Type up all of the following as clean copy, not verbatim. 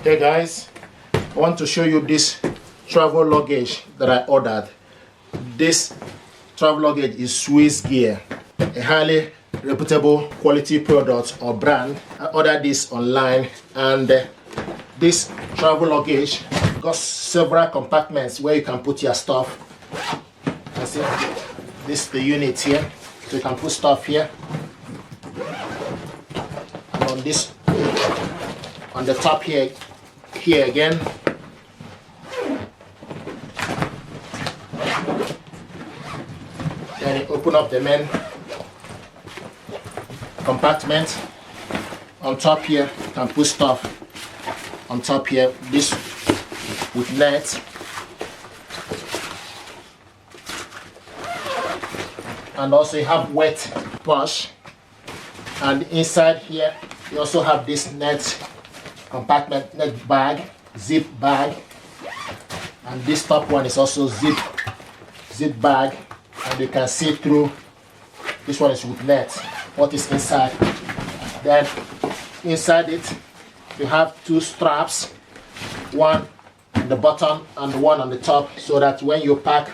Hey guys, I want to show you this travel luggage that I ordered. This travel luggage is Swiss Gear, a highly reputable quality product or brand. I ordered this online, and this travel luggage got several compartments where you can put your stuff. You see, this is the unit here, so you can put stuff here. And on this, on the top here again, then you open up the main compartment. On top here, you can put stuff on top here, this with net. And also you have wet wash, and inside here you also have this net compartment, net bag, zip bag, and this top one is also zip bag, and you can see through. This one is with net, what is inside. Then inside it you have two straps, one on the bottom and one on the top, so that when you pack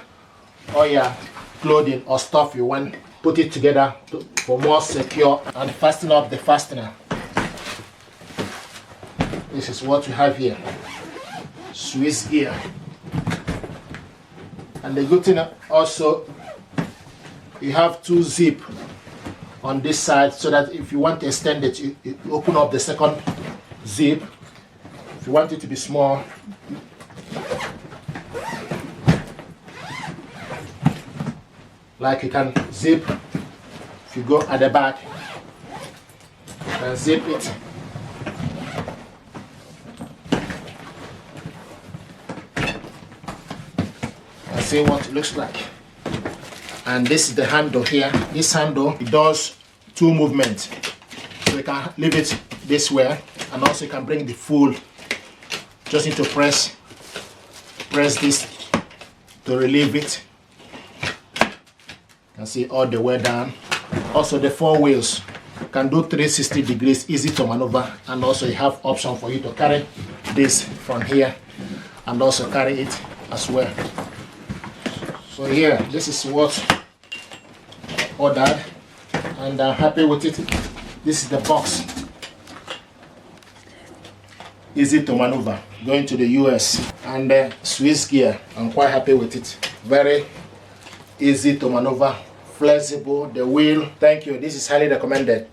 all your clothing or stuff you want, put it together for more secure, and fasten up the fastener. This is what we have here, Swiss Gear. And the good thing also, you have two zip on this side, so that if you want to extend it, you open up the second zip. If you want it to be small, like you can zip. If you go at the back, you can zip it. And see what it looks like. And this is the handle here. This handle, it does two movements. So you can leave it this way, and also you can bring the full. Just need to press this to relieve it. You can see all the way down. Also the four wheels can do 360 degrees, easy to maneuver, and also you have option for you to carry this from here and also carry it as well. So here, this is what I ordered, and I'm happy with it. This is the box. Easy to maneuver, going to the US, and Swiss Gear. I'm quite happy with it. Very easy to maneuver, flexible, the wheel. Thank you. This is highly recommended.